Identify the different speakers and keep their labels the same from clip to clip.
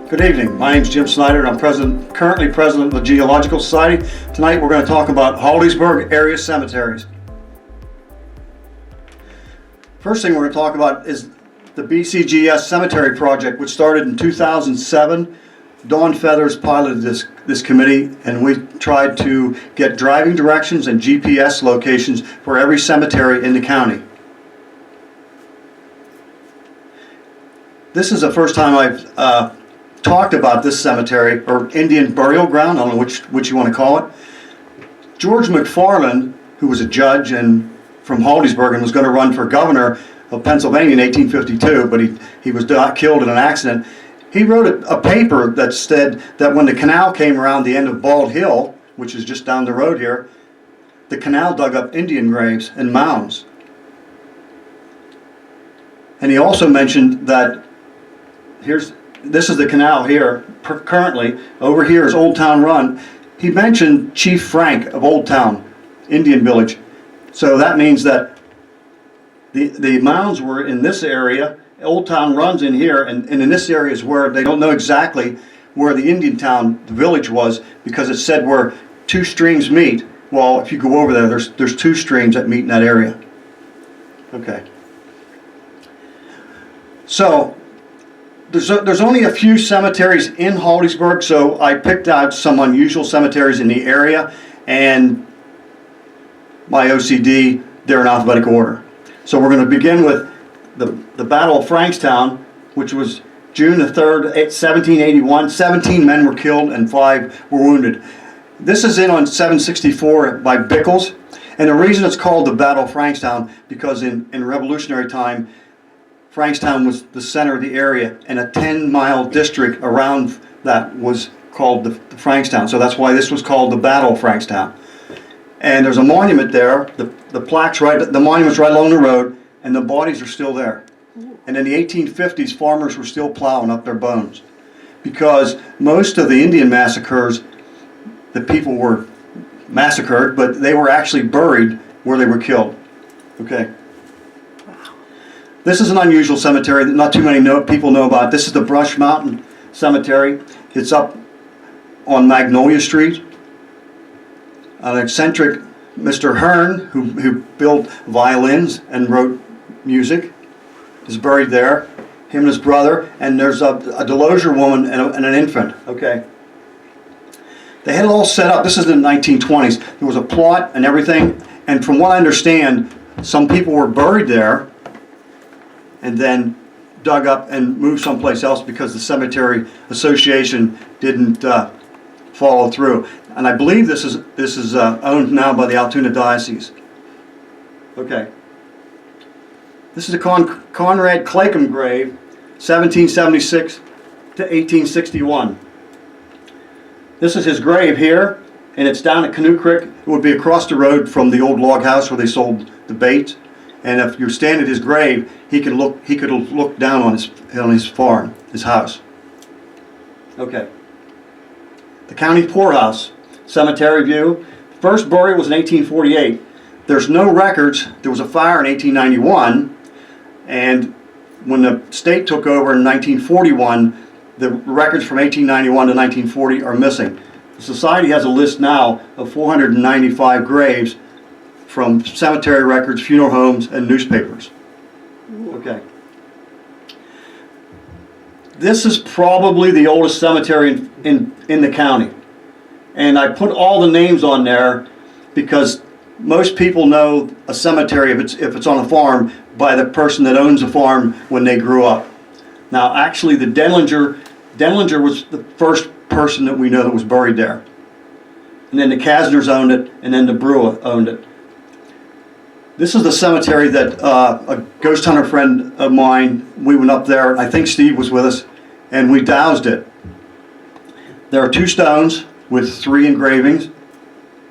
Speaker 1: Good evening. My name is Jim Snyder and I'm currently president of the Geological Society. Tonight we're going to talk about Hollidaysburg area cemeteries. First thing we're going to talk about is the Bcgs cemetery project, which started in 2007. Dawn Feathers piloted this committee, and we tried to get driving directions and GPS locations for every cemetery in the county. This is the first time I've talked about this cemetery, or Indian burial ground, I don't know which you want to call it. George McFarland, who was a judge and from Hollidaysburg and was going to run for governor of Pennsylvania in 1852, but he was killed in an accident. He wrote a paper that said that when the canal came around the end of Bald Hill, which is just down the road here, the canal dug up Indian graves and mounds. And he also mentioned that this is the canal here currently. Over here is Old Town Run. He mentioned Chief Frank of Old Town, Indian Village. So that means that the mounds were in this area. Old Town Run's in here, and in this area is where they don't know exactly where the Indian town, the village was, because it said where two streams meet. Well, if you go over there, there's two streams that meet in that area. Okay. So there's only a few cemeteries in Hollidaysburg, so I picked out some unusual cemeteries in the area, and my OCD, they're in alphabetical order. So we're going to begin with the Battle of Frankstown, which was June the 3rd, 1781. 17 men were killed and 5 were wounded. This is in on 764 by Bcgs, and the reason it's called the Battle of Frankstown, because in Revolutionary time, Frankstown was the center of the area, and a 10-mile district around that was called the Frankstown. So that's why this was called the Battle of Frankstown. And there's a monument there. The plaque's the monument's right along the road, and the bodies are still there. And in the 1850s, farmers were still plowing up their bones, because most of the Indian massacres, the people were massacred, but they were actually buried where they were killed. Okay. This is an unusual cemetery that not too many people know about. This is the Brush Mountain Cemetery. It's up on Magnolia Street. An eccentric Mr. Hearn, who built violins and wrote music, is buried there. Him and his brother. And there's a Delosier woman and an infant. Okay. They had it all set up. This is in the 1920s. There was a plot and everything. And from what I understand, some people were buried there and then dug up and moved someplace else because the Cemetery Association didn't follow through. And I believe this is owned now by the Altoona Diocese. Okay. This is a Conrad Claycomb grave, 1776 to 1861. This is his grave here, and it's down at Canoe Creek. It would be across the road from the old log house where they sold the bait. And if you stand at his grave, he could look down on his farm, his house. Okay. The county poorhouse, cemetery view. First burial was in 1848. There's no records. There was a fire in 1891, and when the state took over in 1941, the records from 1891 to 1940 are missing. The society has a list now of 495 graves from cemetery records, funeral homes, and newspapers. Okay. This is probably the oldest cemetery in the county. And I put all the names on there because most people know a cemetery, if it's on a farm, by the person that owns the farm when they grew up. Now, actually, the Denlinger was the first person that we know that was buried there. And then the Kasners owned it, and then the Brewer owned it. This is the cemetery that a ghost hunter friend of mine, we went up there, I think Steve was with us, and we dowsed it. There are 2 stones with 3 engravings,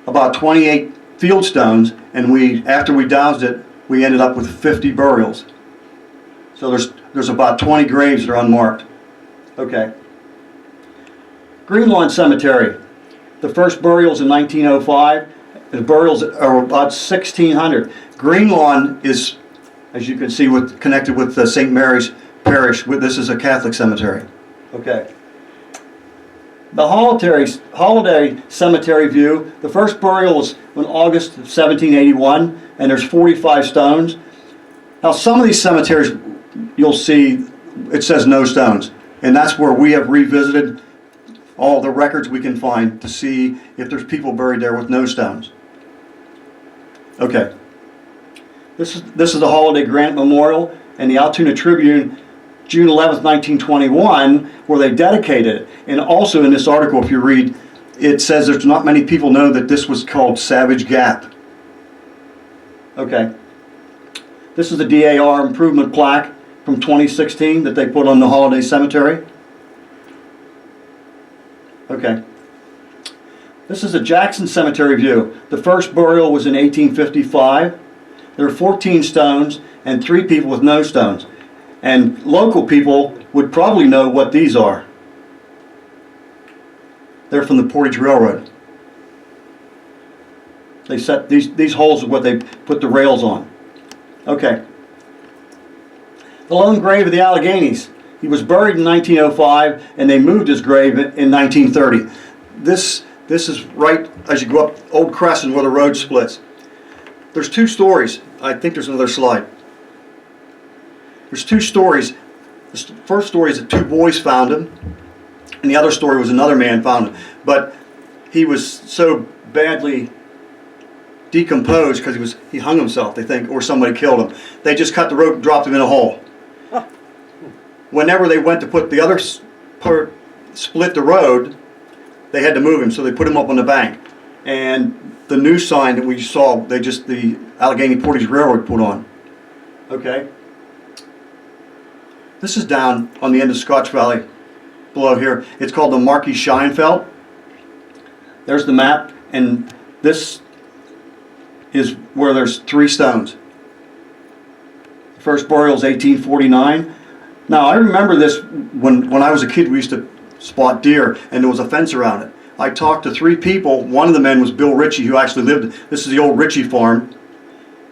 Speaker 1: about 28 field stones, and after we dowsed it, we ended up with 50 burials. So there's about 20 graves that are unmarked. Okay. Green Lawn Cemetery. The first burials in 1905. The burials are about 1,600. Green Lawn is, as you can see, connected with St. Mary's Parish. This is a Catholic cemetery. Okay. The Holiday Cemetery view, the first burial was in August of 1781, and there's 45 stones. Now some of these cemeteries, you'll see, it says no stones, and that's where we have revisited all the records we can find to see if there's people buried there with no stones. Okay. This is the Holiday Grant Memorial and the Altoona Tribune, June 11th, 1921, where they dedicated it. And also in this article, if you read, it says there's not many people know that this was called Savage Gap. Okay. This is the DAR improvement plaque from 2016 that they put on the Holiday Cemetery. Okay. This is the Jackson Cemetery view. The first burial was in 1855. There are 14 stones and 3 people with no stones. And local people would probably know what these are. They're from the Portage Railroad. They set these holes are what they put the rails on. Okay. The lone grave of the Alleghenies. He was buried in 1905, and they moved his grave in 1930. This is right as you go up Old Crescent where the road splits. There's 2 stories. I think there's another slide. There's 2 stories. The first story is that 2 boys found him, and the other story was another man found him. But he was so badly decomposed because he hung himself, they think, or somebody killed him. They just cut the rope and dropped him in a hole. Whenever they went to put the other part, split the road, they had to move him, so they put him up on the bank. And the new sign that we saw, the Allegheny Portage Railroad put on. Okay. This is down on the end of Scotch Valley below here. It's called the Marquis Scheinfeld. There's the map, and this is where there's 3 stones. The first burial is 1849. Now I remember this when I was a kid. We used to spot deer, and there was a fence around it. I talked to 3 people. One of the men was Bill Ritchie, who actually lived. This is the old Ritchie farm,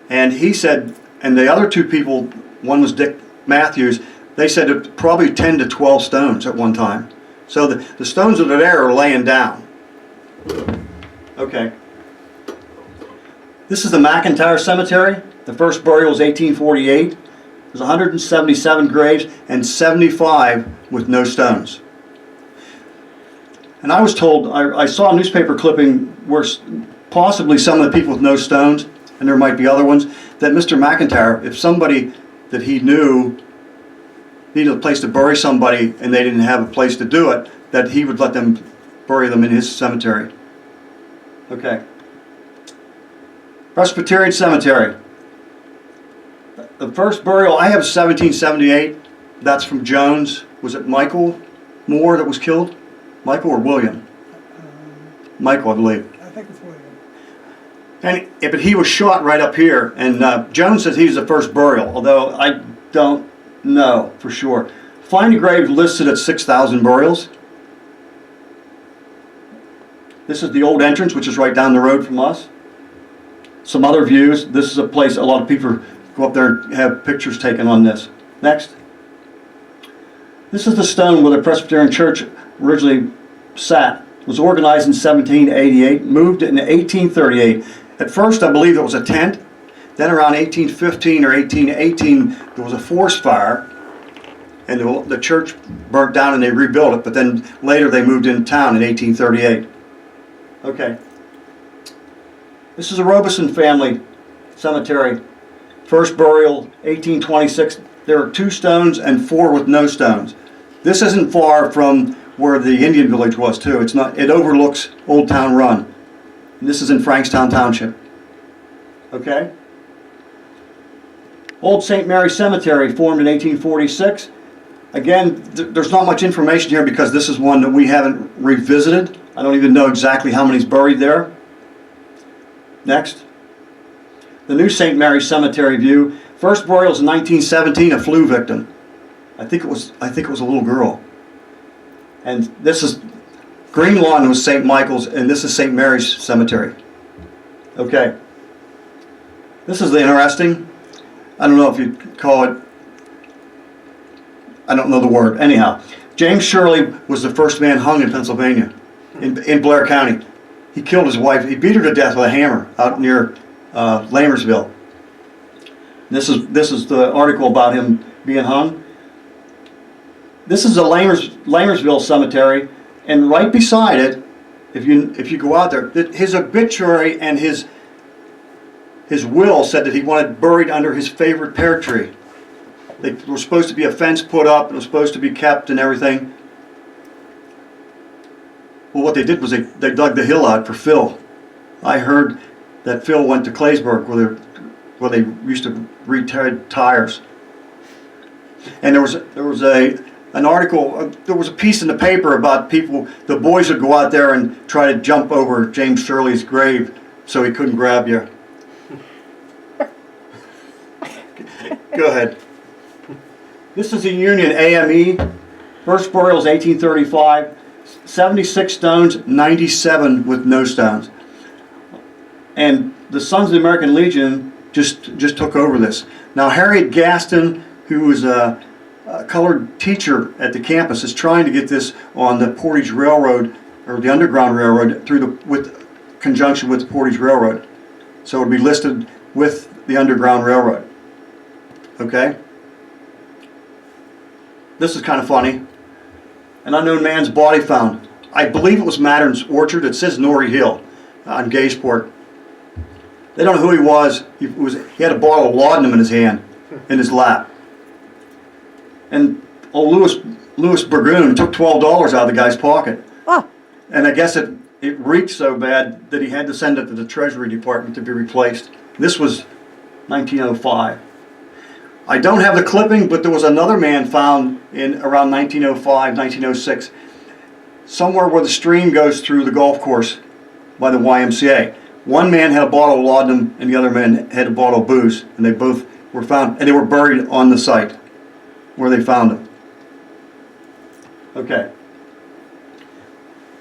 Speaker 1: and he said, and the other 2 people, one was Dick Matthews. They said it probably 10 to 12 stones at one time. So the stones that are there are laying down. Okay. This is the McIntyre Cemetery. The first burial was 1848. There's 177 graves and 75 with no stones. And I was told, I saw a newspaper clipping where possibly some of the people with no stones, and there might be other ones, that Mr. McIntyre, if somebody that he knew needed a place to bury somebody and they didn't have a place to do it, that he would let them bury them in his cemetery. Okay. Presbyterian Cemetery. The first burial, I have 1778. That's from Jones. Was it Michael Moore that was killed? Michael or William? Michael, I believe.
Speaker 2: I think it's William.
Speaker 1: And, yeah, but he was shot right up here, and Jones says he was the first burial, although I don't know for sure. Find a grave listed at 6,000 burials. This is the old entrance, which is right down the road from us. Some other views. This is a place a lot of people go up there and have pictures taken on this. Next. This is the stone where the Presbyterian Church originally sat. It was organized in 1788, moved in 1838. At first, I believe it was a tent. Then around 1815 or 1818, there was a forest fire, and the church burnt down and they rebuilt it, but then later they moved into town in 1838. Okay. This is a Robeson family cemetery. First burial, 1826. There are 2 stones and 4 with no stones. This isn't far from where the Indian village was too. It's not. It overlooks Old Town Run. And this is in Frankstown Township. Okay. Old St. Mary Cemetery, formed in 1846. Again, there's not much information here because this is one that we haven't revisited. I don't even know exactly how many's buried there. Next. The new St. Mary Cemetery view. First burial was in 1917, a flu victim. I think it was a little girl. And this is Green Lawn was St. Michael's, and this is St. Mary's Cemetery. Okay. This is interesting. I don't know if you'd call it, I don't know the word. Anyhow, James Shirley was the first man hung in Pennsylvania, in Blair County. He killed his wife. He beat her to death with a hammer out near Lamersville. This is the article about him being hung. This is the Lamersville Cemetery, and right beside it, if you go out there, his obituary and his will said that he wanted buried under his favorite pear tree. There was supposed to be a fence put up, and it was supposed to be kept and everything. Well, what they did was they dug the hill out for Phil. I heard that Phil went to Claysburg where they used to retire tires. And there was an article, there was a piece in the paper about people, the boys would go out there and try to jump over James Shirley's grave so he couldn't grab you. Go ahead. This is a Union AME. First burial is 1835. 76 stones, 97 with no stones. And the Sons of the American Legion just took over this. Now Harriet Gaston, who was a colored teacher at the campus, is trying to get this on the Portage Railroad, or the Underground Railroad, with conjunction with the Portage Railroad. So it would be listed with the Underground Railroad. Okay? This is kind of funny. An unknown man's body found. I believe it was Mattern's Orchard. It says Norrie Hill on Gagesport. They don't know who he was. He had a bottle of laudanum in his hand, in his lap. And old Louis Burgoon took $12 out of the guy's pocket. Oh. And I guess it reeked so bad that he had to send it to the Treasury Department to be replaced. This was 1905. I don't have the clipping, but there was another man found in around 1905, 1906, somewhere where the stream goes through the golf course by the YMCA. One man had a bottle of laudanum and the other man had a bottle of booze, and they both were found, and they were buried on the site where they found them. Okay.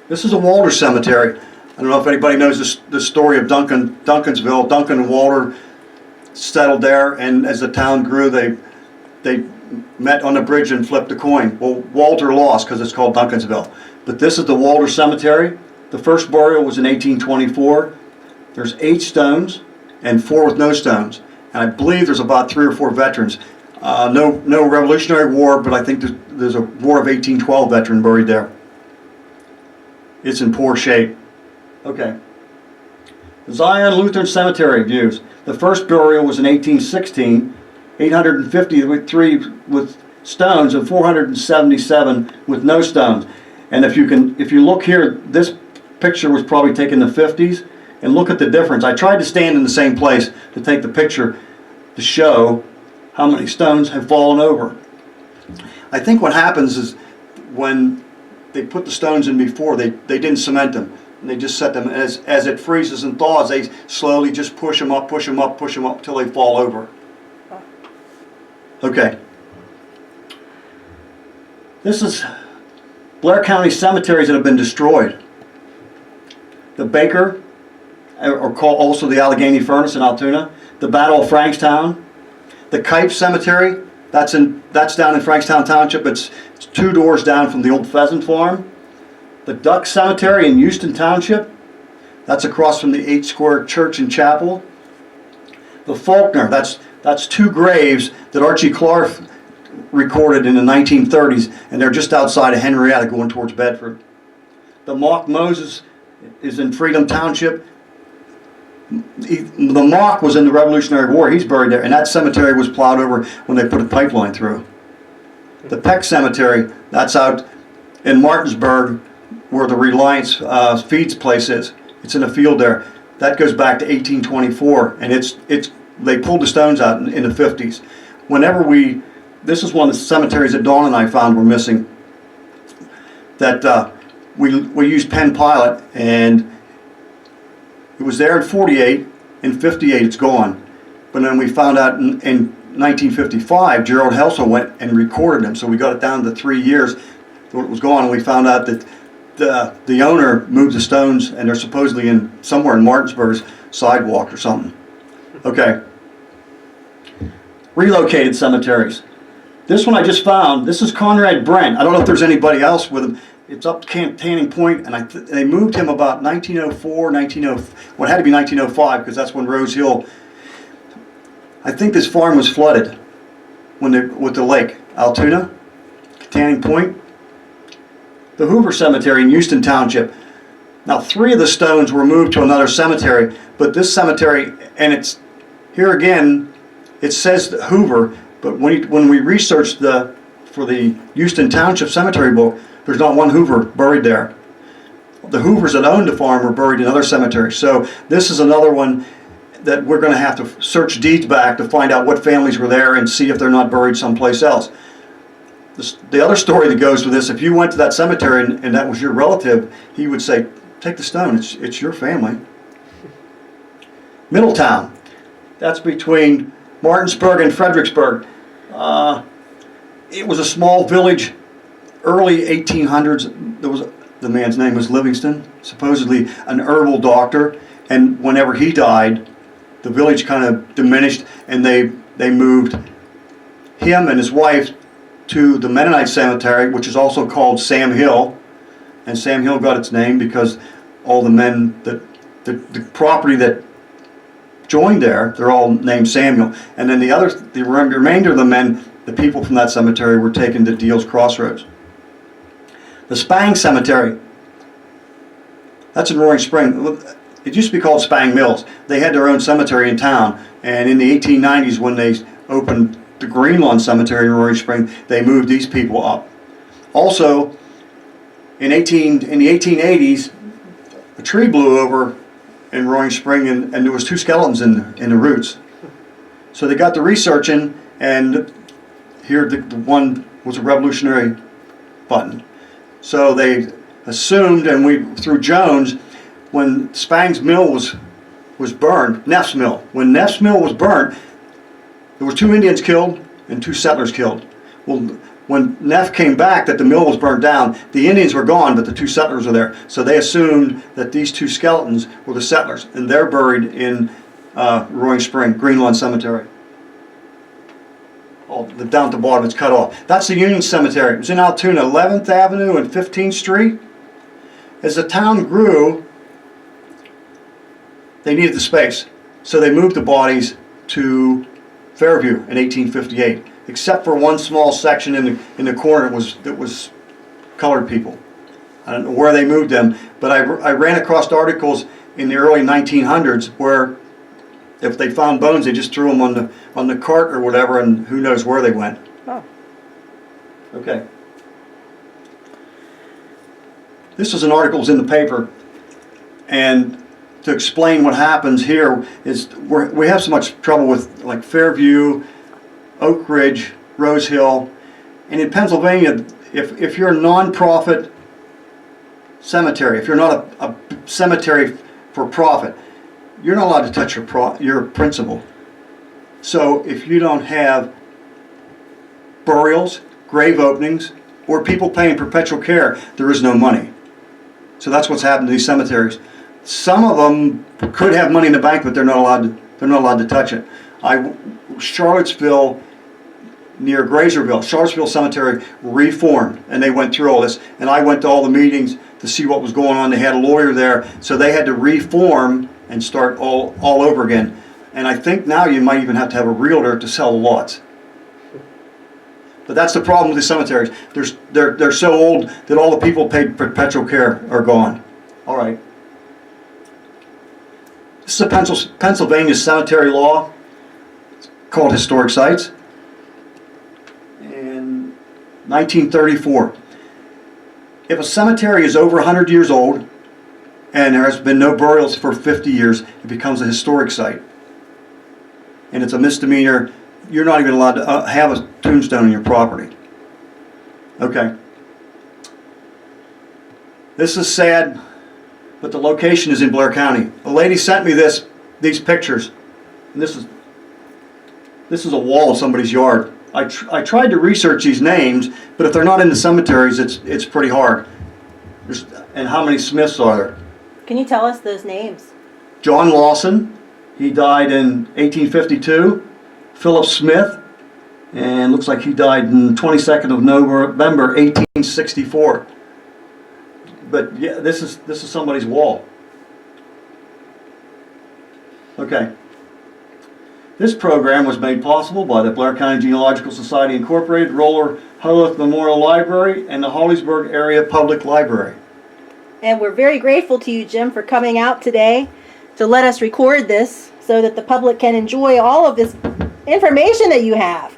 Speaker 1: This is a Walter Cemetery. I don't know if anybody knows the story of Duncansville. Duncan and Walter settled there, and as the town grew, they met on the bridge and flipped a coin. Well, Walter lost because it's called Duncansville. But this is the Walter Cemetery. The first burial was in 1824. There's 8 stones and 4 with no stones. And I believe there's about 3 or 4 veterans. No Revolutionary War, but I think there's a War of 1812 veteran buried there. It's in poor shape. Okay. Zion Lutheran Cemetery views. The first burial was in 1816, 853 with stones and 477 with no stones. And if you look here, this picture was probably taken in the 50s, and look at the difference. I tried to stand in the same place to take the picture to show how many stones have fallen over. I think what happens is when they put the stones in before, they didn't cement them. And they just set them, as it freezes and thaws, they slowly just push them up until they fall over. Okay. This is Blair County cemeteries that have been destroyed. The Baker, or called also the Allegheny Furnace in Altoona. The Battle of Frankstown. The Kipe Cemetery, that's down in Frankstown Township. It's 2 doors down from the old pheasant farm. The Duck Cemetery in Houston Township, that's across from the 8 Square Church and Chapel. The Faulkner, that's 2 graves that Archie Clark recorded in the 1930s, and they're just outside of Henrietta going towards Bedford. The Mock Moses is in Freedom Township. The Mock was in the Revolutionary War. He's buried there, and that cemetery was plowed over when they put a pipeline through. The Peck Cemetery, that's out in Martinsburg, where the Reliance feeds place is. It's in a field there. That goes back to 1824, and they pulled the stones out in the 50s. This is one of the cemeteries that Dawn and I found were missing. That we used Penn Pilot, and it was there in 48. In 58, it's gone. But then we found out in 1955, Gerald Helsel went and recorded them, so we got it down to 3 years when it was gone, and we found out that the owner moved the stones, and they're supposedly somewhere in Martinsburg's sidewalk or something. Okay. Relocated cemeteries. This one I just found. This is Conrad Brent. I don't know if there's anybody else with him. It's up Tanning Point, and they moved him about 1904, what had to be 1905, because that's when Rose Hill. I think this farm was flooded with the lake. Altoona, Tanning Point, the Hoover Cemetery in Houston Township. Now, 3 of the stones were moved to another cemetery, but this cemetery, and it's here again, it says Hoover, but when we researched for the Houston Township Cemetery book, there's not one Hoover buried there. The Hoovers that owned the farm were buried in other cemeteries. So this is another one that we're going to have to search deeds back to find out what families were there and see if they're not buried someplace else. The other story that goes with this, if you went to that cemetery and that was your relative, he would say, take the stone, it's your family. Middletown, that's between Martinsburg and Fredericksburg. It was a small village, early 1800s. The man's name was Livingston, supposedly an herbal doctor, and whenever he died, the village kind of diminished, and they moved him and his wife to the Mennonite Cemetery, which is also called Sam Hill, and Sam Hill got its name because all the men the property that joined there, they're all named Samuel, and then the remainder of the men, the people from that cemetery, were taken to Deal's Crossroads. The Spang Cemetery, that's in Roaring Spring. It used to be called Spang Mills. They had their own cemetery in town, and in the 1890s when they opened the Greenlawn Cemetery in Roaring Spring, they moved these people up. Also, in the 1880s, a tree blew over in Roaring Spring, and there was 2 skeletons in the roots. So they got to researching, and here the one was a Revolutionary button. So they assumed, and through Jones, when Spang's mill was burned, Neff's mill. When Neff's mill was burnt, there were 2 Indians killed and 2 settlers killed. Well, when Neff came back that the mill was burned down, the Indians were gone, but the 2 settlers were there. So they assumed that these 2 skeletons were the settlers, and they're buried in Roaring Spring, Greenlawn Cemetery. Down at the bottom, it's cut off. That's the Union Cemetery. It was in Altoona, 11th Avenue and 15th Street. As the town grew, they needed the space, so they moved the bodies to Fairview in 1858, except for one small section in the corner that was colored people. I don't know where they moved them, but I ran across articles in the early 1900s where if they found bones, they just threw them on the cart or whatever, and who knows where they went.
Speaker 2: Oh.
Speaker 1: Okay. This was an article that was in the paper, and to explain what happens here is we have so much trouble with like Fairview, Oak Ridge, Rose Hill, and in Pennsylvania, if you're a non-profit cemetery, if you're not a cemetery for profit, you're not allowed to touch your principal. So if you don't have burials, grave openings, or people paying perpetual care, there is no money. So that's what's happened to these cemeteries. Some of them could have money in the bank, but they're not allowed to touch it. Charlottesville, near Grazerville, Charlottesville Cemetery reformed, and they went through all this. And I went to all the meetings to see what was going on. They had a lawyer there, so they had to reform and start all over again. And I think now you might even have to have a realtor to sell the lots. But that's the problem with the cemeteries. They're so old that all the people paid perpetual care are gone. All right. This is a Pennsylvania cemetery law. It's called Historic Sites. In 1934, if a cemetery is over 100 years old and there has been no burials for 50 years, it becomes a historic site. And it's a misdemeanor. You're not even allowed to have a tombstone on your property. Okay. This is sad, but the location is in Blair County. A lady sent me these pictures, and this is a wall of somebody's yard. I tried to research these names, but if they're not in the cemeteries, it's pretty hard. And how many Smiths are there?
Speaker 2: Can you tell us those names?
Speaker 1: John Lawson, he died in 1852. Philip Smith And looks like he died on 22nd of November 1864. But yeah, this is somebody's wall. Okay. This program was made possible by the Blair County Genealogical Society Incorporated, Roller Holleth Memorial Library, and the Hollidaysburg Area Public Library.
Speaker 2: And we're very grateful to you, Jim, for coming out today to let us record this so that the public can enjoy all of this information that you have.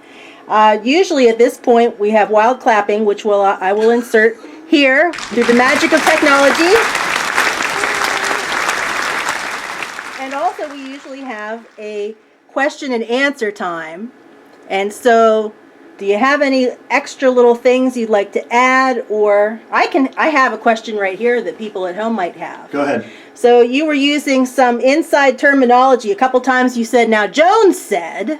Speaker 2: Usually at this point we have wild clapping, which I will insert here through the magic of technology. And also we usually have a question and answer time. And so do you have any extra little things you'd like to add? Or I have a question right here that people at home might have.
Speaker 1: Go ahead.
Speaker 2: So you were using some inside terminology. A couple times you said, now Jones said.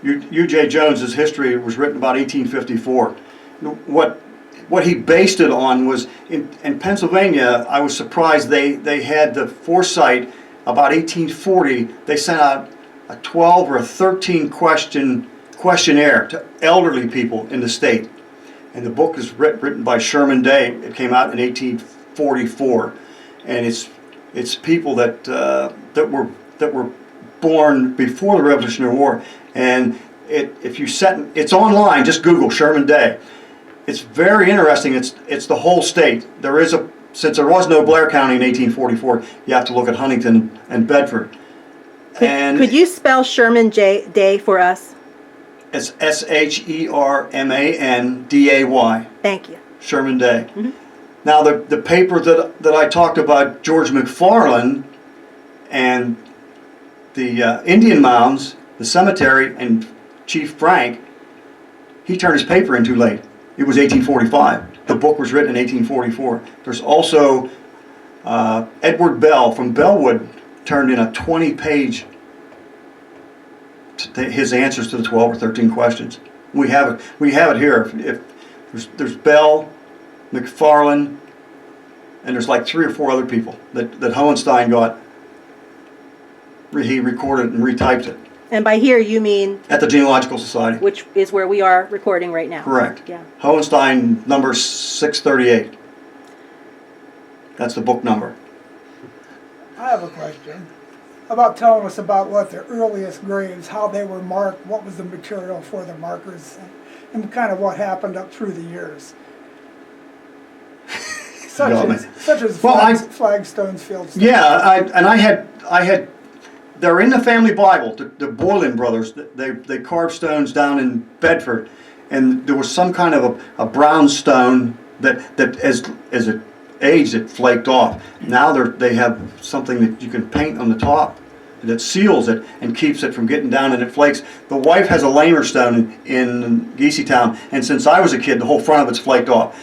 Speaker 1: U.J. Jones's history was written about 1854. What he based it on was in Pennsylvania. I was surprised they had the foresight about 1840. They sent out a 12 or a 13 questionnaire to elderly people in the state, and the book is written by Sherman Day. It came out in 1844, and it's people that were born before the Revolutionary War. And it's online. Just Google Sherman Day. It's very interesting. It's the whole state. Since there was no Blair County in 1844, you have to look at Huntington and Bedford.
Speaker 2: Could you spell Sherman Day for us?
Speaker 1: It's SHERMANDAY.
Speaker 2: Thank you.
Speaker 1: Sherman Day.
Speaker 2: Mm-hmm.
Speaker 1: Now the paper that I talked about, George McFarland, and the Indian mounds, the cemetery, and Chief Frank, he turned his paper in too late. It was 1845. The book was written in 1844. There's also Edward Bell from Bellwood turned in a 20-page his answers to the 12 or 13 questions. We have it here. If there's Bell, McFarland, and there's like 3 or 4 other people that Hohenstein got. He recorded and retyped it.
Speaker 2: And by here you mean?
Speaker 1: At the Genealogical Society.
Speaker 2: Which is where we are recording right now.
Speaker 1: Correct.
Speaker 2: Yeah.
Speaker 1: Hohenstein number 638. That's the book number.
Speaker 3: I have a question about telling us about what the earliest graves, how they were marked, what was the material for the markers, and kind of what happened up through the years. Such as flagstones, fieldstones.
Speaker 1: Yeah, I had. They're in the family Bible. The Boylan brothers. They carved stones down in Bedford, and there was some kind of a brown stone that as it aged, it flaked off. Now they have something that you can paint on the top that seals it and keeps it from getting down, and it flakes. The wife has a lamer stone in Geeseytown, and since I was a kid, the whole front of it's flaked off.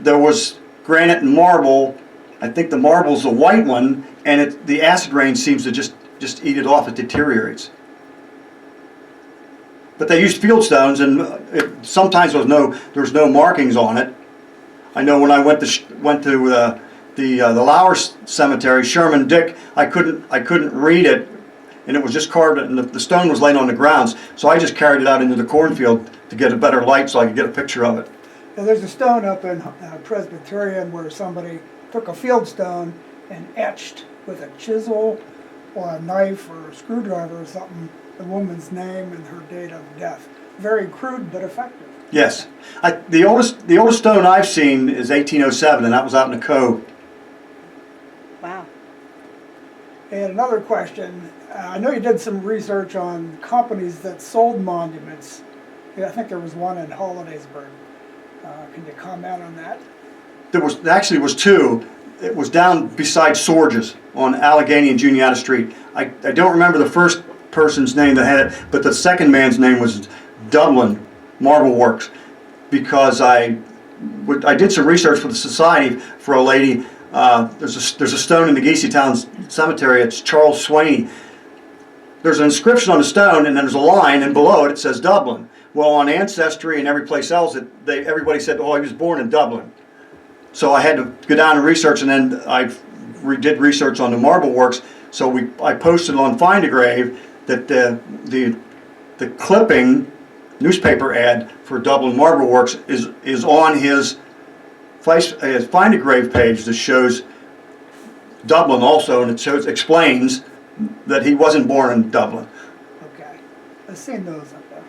Speaker 1: There was granite and marble. I think the marble's the white one, and the acid rain seems to just eat it off. It deteriorates. But they used field stones, and sometimes there's no markings on it. I know when I went to the Lauer Cemetery, Sherman Dick, I couldn't read it, and it was just carved, and the stone was laying on the grounds. So I just carried it out into the cornfield to get a better light, so I could get a picture of it.
Speaker 3: And there's a stone up in Presbyterian where somebody took a field stone and etched with a chisel or a knife or a screwdriver or something the woman's name and her date of death. Very crude but effective.
Speaker 1: Yes, the oldest stone I've seen is 1807, and that was out in the Cove.
Speaker 2: Wow.
Speaker 3: And another question. I know you did some research on companies that sold monuments. Yeah, I think there was one in Hollidaysburg. Can you comment on that?
Speaker 1: There was 2. It was down beside Sorge's on Allegheny and Juniata Street. I don't remember the first person's name that had it, but the second man's name was Dublin Marble Works, because I did some research for the society for a lady. There's a stone in the Geeseytown Cemetery. It's Charles Swaney. There's an inscription on the stone, and then there's a line, and below it says Dublin. Well, on Ancestry and every place else, everybody said, "Oh, he was born in Dublin." So I had to go down and research, and then I did research on the Marble Works. So I posted on Find a Grave that the clipping newspaper ad for Dublin Marble Works is on his Find a Grave page that shows Dublin also, and it explains that he wasn't born in Dublin.
Speaker 3: Okay. I've seen those up there.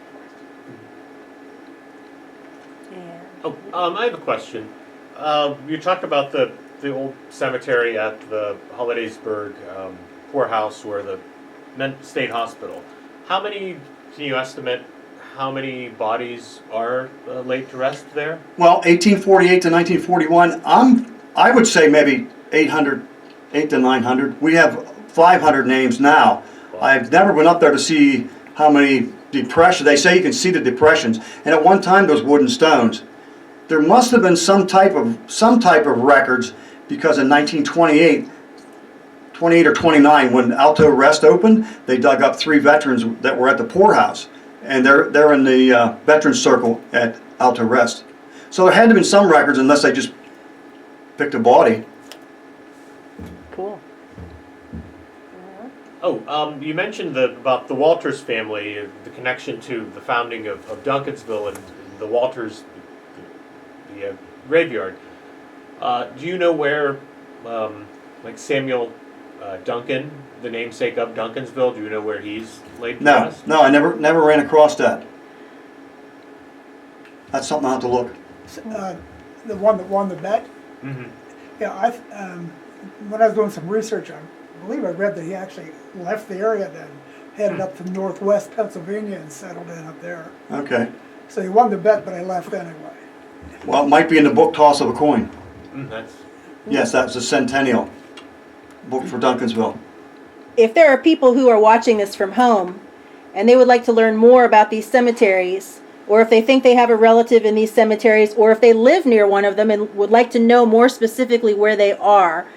Speaker 2: And
Speaker 4: I have a question. You talked about the old cemetery at the Hollidaysburg poorhouse or the state hospital. How many, can you estimate how many bodies are laid to rest there?
Speaker 1: Well, 1848 to 1941, I would say maybe 800 to 900. We have 500 names now.
Speaker 4: Wow.
Speaker 1: I've never been up there to see how many depressions. They say you can see the depressions, and at one time those wooden stones. There must have been some type of records, because in 1928, 28 or 29, when Alto Rest opened, they dug up 3 veterans that were at the poorhouse, and they're in the veterans circle at Alto Rest. So there had to have been some records, unless they just picked a body.
Speaker 2: cool.
Speaker 4: You mentioned about the Walters family, the connection to the founding of Duncansville and the Walters, the graveyard. Do you know where, like Samuel Duncan, the namesake of Duncansville, do you know where he's laid to rest?
Speaker 1: No, I never ran across that. That's something I'll have to look.
Speaker 3: The one that won the bet?
Speaker 4: Mm-hmm.
Speaker 3: Yeah, when I was doing some research, I believe I read that he actually left the area then, headed up to northwest Pennsylvania and settled in up there.
Speaker 1: Okay.
Speaker 3: So he won the bet, but I left anyway.
Speaker 1: Well, it might be in the book Toss of a Coin.
Speaker 4: That's
Speaker 1: Yes, that's a centennial book for Duncansville.
Speaker 2: If there are people who are watching this from home and they would like to learn more about these cemeteries, or if they think they have a relative in these cemeteries, or if they live near one of them and would like to know more specifically where they are,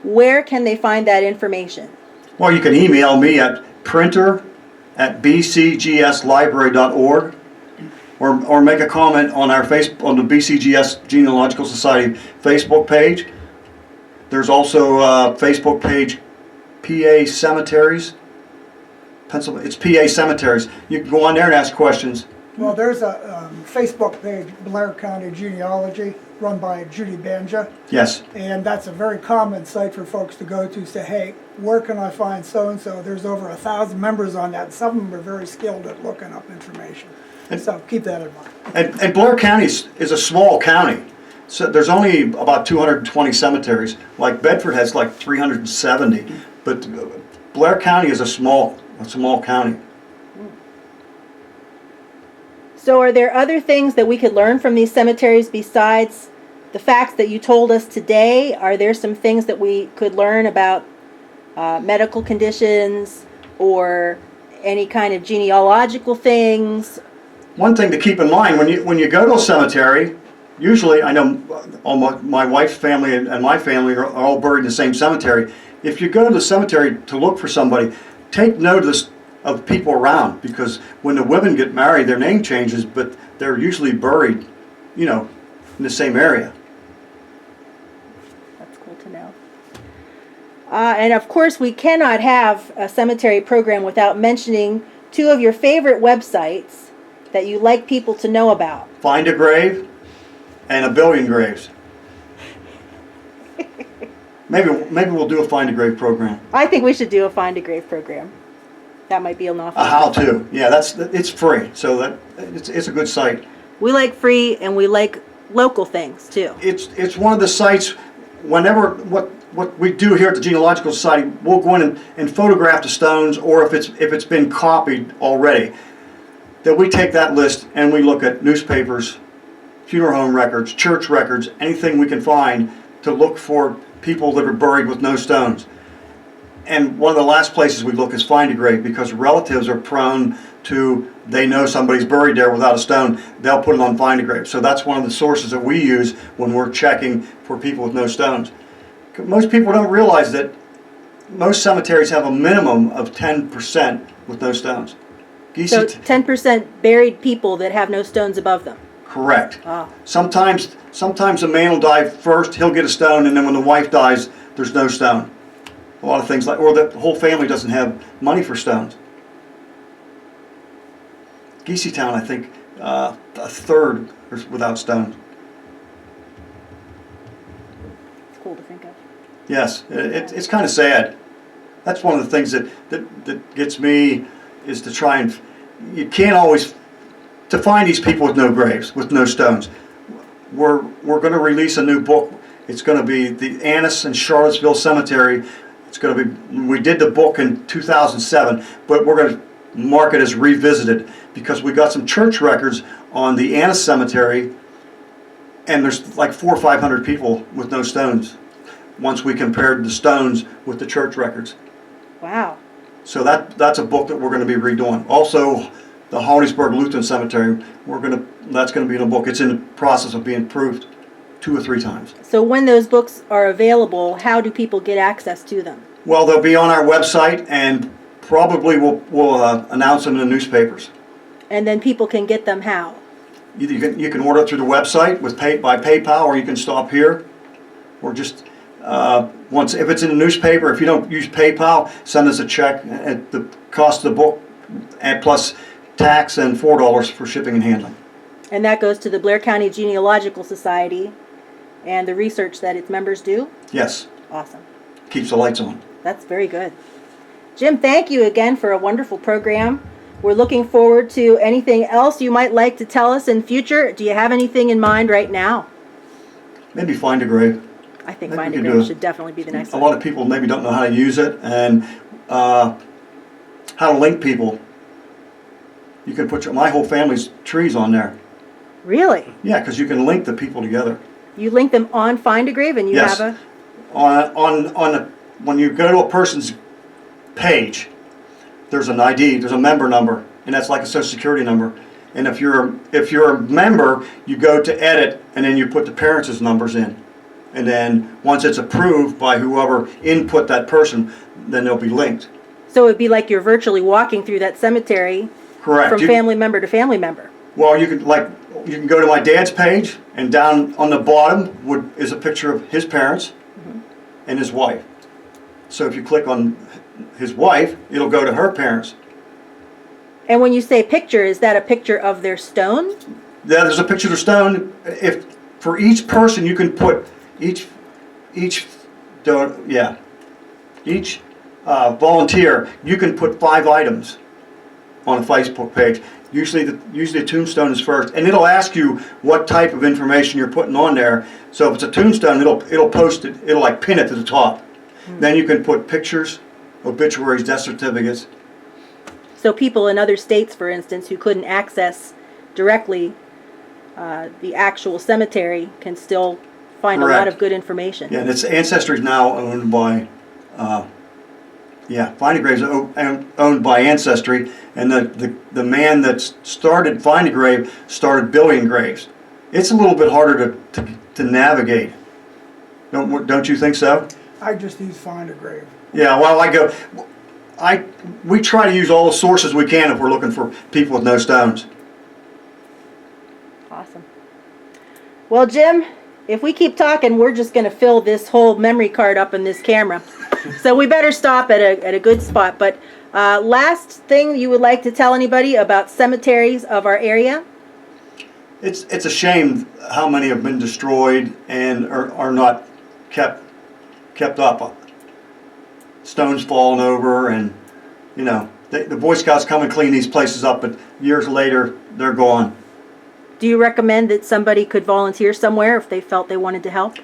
Speaker 2: where can they find that information?
Speaker 1: Well, you can email me at printer@bcgslibrary.org, or make a comment on our on the BCGS Genealogical Society Facebook page. There's also a Facebook page, PA Cemeteries. It's PA Cemeteries. You can go on there and ask questions.
Speaker 3: Well, there's a Facebook page, Blair County Genealogy, run by Judy Banja.
Speaker 1: Yes.
Speaker 3: And that's a very common site for folks to go to, say, hey, where can I find so-and-so? There's over 1,000 members on that. Some of them are very skilled at looking up information. So keep that in mind.
Speaker 1: And Blair County is a small county. So there's only about 220 cemeteries. Like Bedford has like 370. But Blair County is a small county.
Speaker 2: So are there other things that we could learn from these cemeteries besides the facts that you told us today? Are there some things that we could learn about medical conditions or any kind of genealogical things?
Speaker 1: One thing to keep in mind, when you go to a cemetery, usually, I know all my wife's family and my family are all buried in the same cemetery. If you go to the cemetery to look for somebody, take note of people around, because when the women get married, their name changes, but they're usually buried, in the same area.
Speaker 2: That's cool to know. And of course, we cannot have a cemetery program without mentioning 2 of your favorite websites that you like people to know about.
Speaker 1: Find a Grave and A Billion Graves. Maybe we'll do a Find a Grave program.
Speaker 2: I think we should do a Find a Grave program. That might be enough.
Speaker 1: A how-to. Yeah, it's free, so it's a good site.
Speaker 2: We like free, and we like local things too.
Speaker 1: It's one of the sites. Whenever what we do here at the Genealogical Society, we'll go in and photograph the stones, or if it's been copied already, that we take that list and we look at newspapers, funeral home records, church records, anything we can find to look for people that are buried with no stones. And one of the last places we look is Find a Grave, because relatives are prone to, they know somebody's buried there without a stone, they'll put it on Find a Grave. So that's one of the sources that we use when we're checking for people with no stones. Most people don't realize that most cemeteries have a minimum of 10% with no stones.
Speaker 2: So 10% buried people that have no stones above them.
Speaker 1: Correct.
Speaker 2: Ah.
Speaker 1: Sometimes a man will die first, he'll get a stone, and then when the wife dies, there's no stone. A lot of things or the whole family doesn't have money for stones. Town, I think, a third is without stones.
Speaker 2: It's cool to think of.
Speaker 1: Yes, it's kind of sad. That's one of the things that gets me, is to try and, you can't always, to find these people with no graves, with no stones. We're going to release a new book. It's going to be the Annis and Charlottesville Cemetery. It's going to be, we did the book in 2007, but we're going to mark it as revisited, because we got some church records on the Annis Cemetery, and there's like 400 or 500 people with no stones, once we compared the stones with the church records.
Speaker 2: Wow.
Speaker 1: So that's a book that we're going to be redoing. Also, the Hollidaysburg Lutheran Cemetery, that's going to be in a book. It's in the process of being proofed 2 or 3 times.
Speaker 2: So when those books are available, how do people get access to them?
Speaker 1: Well, they'll be on our website, and probably we'll announce them in the newspapers.
Speaker 2: And then people can get them how?
Speaker 1: Either you can order it through the website by PayPal, or you can stop here, or just if it's in the newspaper. If you don't use PayPal, send us a check at the cost of the book, and plus tax, and $4 for shipping and handling.
Speaker 2: And that goes to the Blair County Genealogical Society and the research that its members do?
Speaker 1: Yes.
Speaker 2: Awesome.
Speaker 1: Keeps the lights on.
Speaker 2: That's very good. Jim, thank you again for a wonderful program. We're looking forward to anything else you might like to tell us in future. Do you have anything in mind right now?
Speaker 1: Maybe find a grave.
Speaker 2: I think
Speaker 1: Maybe
Speaker 2: Find
Speaker 1: we
Speaker 2: a
Speaker 1: can do
Speaker 2: Grave
Speaker 1: it.
Speaker 2: should definitely be the next
Speaker 1: A
Speaker 2: one.
Speaker 1: lot of people maybe don't know how to use it, and how to link people. You can put my whole family's trees on there.
Speaker 2: Really?
Speaker 1: Yeah, because you can link the people together.
Speaker 2: You link them on Find a Grave, and you
Speaker 1: Yes.
Speaker 2: have
Speaker 1: When you go to a person's page, there's an ID, there's a member number, and that's like a social security number. And if you're a member, you go to edit, and then you put the parents' numbers in. And then once it's approved by whoever input that person, then they'll be linked.
Speaker 2: So it'd be like you're virtually walking through that cemetery.
Speaker 1: Correct.
Speaker 2: From family member to family member.
Speaker 1: Well, you can go to my dad's page, and down on the bottom is a picture of his parents and his wife. So if you click on his wife, it'll go to her parents.
Speaker 2: And when you say picture, is that a picture of their stone?
Speaker 1: Yeah, there's a picture of the stone. If for each person you can put each volunteer, you can put 5 items on a Facebook page. Usually the tombstone is first, and it'll ask you what type of information you're putting on there. So if it's a tombstone, it'll post it. It'll like pin it to the top. Then you can put pictures, obituaries, death certificates.
Speaker 2: So people in other states, for instance, who couldn't access directly the actual cemetery can still find
Speaker 1: Correct.
Speaker 2: a lot of good information.
Speaker 1: Yeah, and its ancestry is now owned by, Find a Grave is owned by Ancestry, and the man that started Find a Grave started building graves. It's a little bit harder to navigate. Don't you think so?
Speaker 3: I just use Find a Grave.
Speaker 1: Yeah, well, we try to use all the sources we can if we're looking for people with no stones.
Speaker 2: Awesome. Well, Jim, if we keep talking, we're just going to fill this whole memory card up in this camera. So we better stop at a good spot. But last thing you would like to tell anybody about cemeteries of our area?
Speaker 1: It's a shame how many have been destroyed and are not kept up. Stones falling over, and the Boy Scouts come and clean these places up, but years later they're gone.
Speaker 2: Do you recommend that somebody could volunteer somewhere if they felt they wanted to help?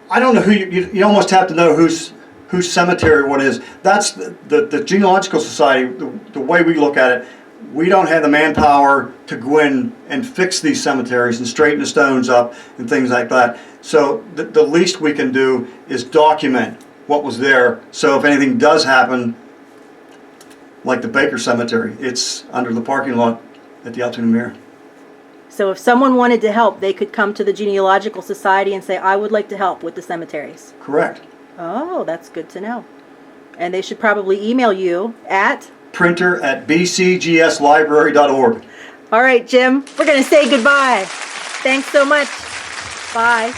Speaker 1: I don't know who you almost have to know whose cemetery what is. That's the Genealogical Society. The way we look at it, we don't have the manpower to go in and fix these cemeteries and straighten the stones up and things like that. So the least we can do is document what was there. So if anything does happen, like the Baker Cemetery, it's under the parking lot at the Altoona Mirror.
Speaker 2: So if someone wanted to help, they could come to the Genealogical Society and say, I would like to help with the cemeteries.
Speaker 1: Correct.
Speaker 2: Oh, that's good to know. And they should probably email you at
Speaker 1: printer@bcgslibrary.org.
Speaker 2: All right, Jim, we're going to say goodbye. Thanks so much. Bye.